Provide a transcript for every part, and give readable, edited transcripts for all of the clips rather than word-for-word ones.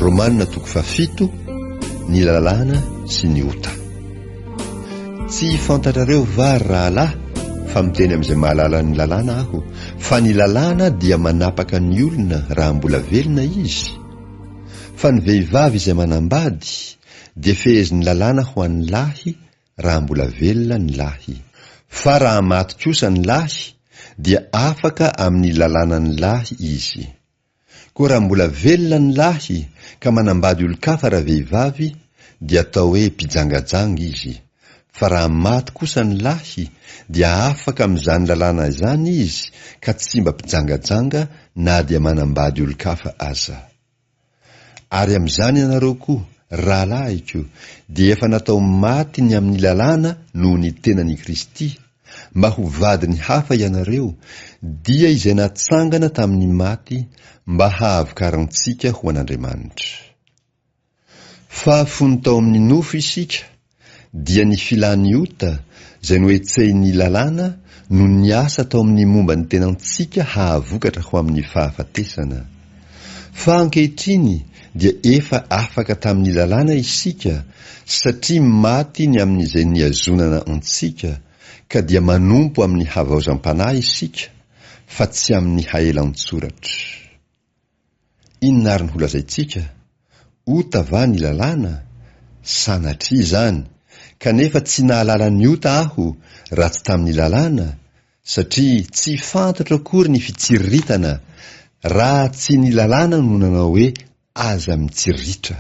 Romanina toko 7 ny lalàna sy ny ota. Tsy fantatrareo vary rahalahy fa miteny amin'izay mahalala ny lalàna aho fa ny lalàna dia manapaka ny olona raha mbola velona izy, fa ny vehivavy izay manambady dia fehezin'ny lalàna ho an'ny lahy raha mbola velona ny lahy, fa raha maty kosa ny lahy dia afaka amin'ny lalànan'ny lahy izy. Koa raha mbola velona ny lahy ka manambady olon-kafa raha vehivavy dia atao hoe mpijangajanga izy, fa raha maty kosa ny lahy dia afaka amin'izany lalàna izany izy ka tsy mba mpijangajanga na dia manambady olon-kafa aza. Ary amin'izany ianareo koa rahalahiko dia efa natao maty ny amin'ny lalàna noho ny tenan'i Kristy mba ho vadiny hafa ianareo, dia izay natsangana tamin'ny maty mba hahavokarantsika ho an'Andriamanitra. Fa fony tao amin'ny nofo isika dia ny filan'ny ota izay noetsehin'ny lalàna no ny asa tao amin'ny momba ny tenantsika hahavokatra ho amin'ny fahafatesana. Fa ankehitriny dia efa afaka tamin'ny lalàna isika satria maty ny amin'izay niazonana antsika, ka dia manompo amin'ny havaozam-panahy isika fa tsy amin'ny haelan-tsoratra. Inona ary ny holazaintsika? Ota va ny lalàna? Sanatria izany, kanefa tsy nahalala ny ota aho raha tsy tamin'ny lalàna, satria tsy fantatra akory ny fitsiritana raha tsy ny lalàna no nanao hoe aza mitsiritra.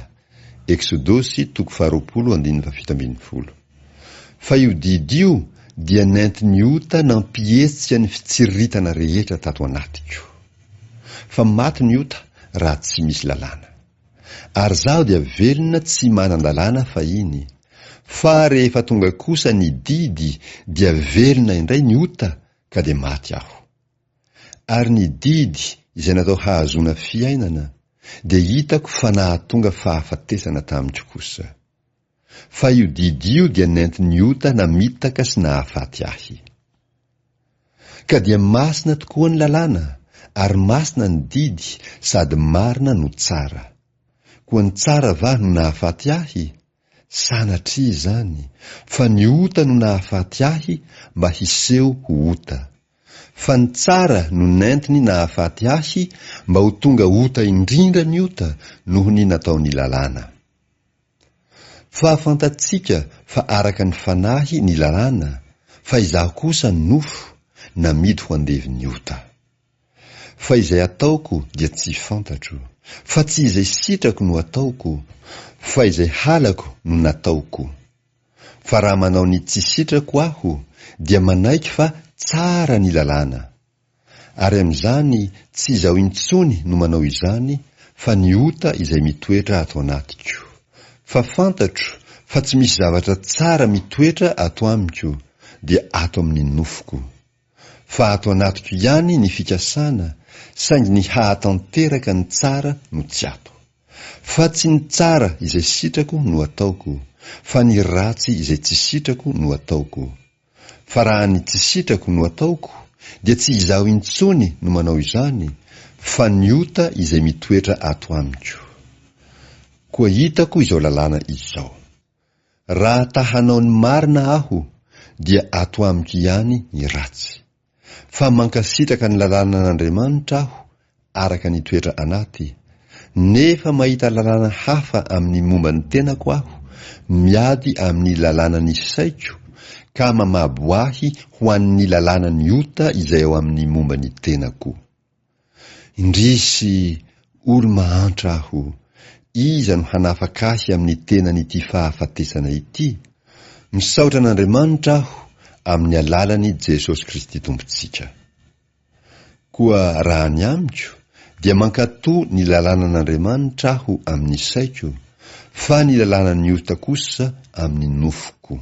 Eksodosy 20:7. Fa io didio dia nentin'ny ota nampietsika ny fitsiritana rehetra tato anatiko. Fa maty ny ota raha tsy misy lalàna. Ary zaho dia velona tsy manan-dalàna fa iny. Fa rehefa tonga kosa ny didy dia velona indray ny ota ka dia maty aho. Ary ny didy izay natao hahazoana fiainana dia hitako fa nahatonga fahafatesana tamiko kosa. Fa io didy io dia nentin'ny ota namitaka sy nahafaty ahy. Ka dia masina tokoa ny lalàna, ary masina ny didy, sady marina no tsara. Koa ny tsara va no nahafaty ahy? Sanatria izany, fa ny ota no nahafaty ahy mba hiseho ho ota. Fa ny tsara no nentiny nahafaty ahy mba ho tonga ota indrindra ny ota noho ny nataony lalàna. Fa fantatsika fa araka ny fanahy ny lalàna, fa izaho kosa ny nofo namidy ho andevy ota. Fa izay ataoko dia tsy fantatro, fa tsy izay sitrako no ataoko, fa izay halako no nataoko. Fa raha manao ny tsy sitrako aho dia manaiky fa tsara ny lalàna. Ary amin'izany tsy izaho intsony no manao izany, fa ny ota izay mitoetra ato anatiko. Fa fantatro fa tsy misy zavatra tsara mitoetra ato amiko, dia ato amin'ny nofoko. Fa ato anatiko ihany ny fikasana, saingy ny hahatanteraka ny tsara no tsy ato. Fa tsy ny tsara izay sitrako no ataoko, fa ny ratsy izay tsy sitrako no ataoko. Fa raha ny tsy sitrako no ataoko, dia tsy izaho intsony no manao izany, fa ny ota izay mitoetra ato amiko. Koa hitako izao lalàna izao. Raha tahanao ny marina aho, dia ato amiko ihany ny ratsy. Fa mankasitraka ny lalàna n'Andriamanitra aho araka ny toetra anaty, nefa mahita lalàna hafa amin'ny momba ny tenako aho, miady amin'ny lalàna ny saiko, ka mamabo ahy ho an'ny lalàna ny ota izay ao amin'ny momba ny tenako. Indrisy olo-mahantra aho, iza no hanafaka ahy amin'ny tenan'ity fahafatesana ity? Misaotra an'Andriamanitra aho amin'ny alalany Jesosy Kristy Tompontsika. Koa raha ny amiko dia mankatoa ny lalàna n'Andriamanitra aho amin'ny saiko, fa ny lalàna ny ota kosa amin'ny nofoko.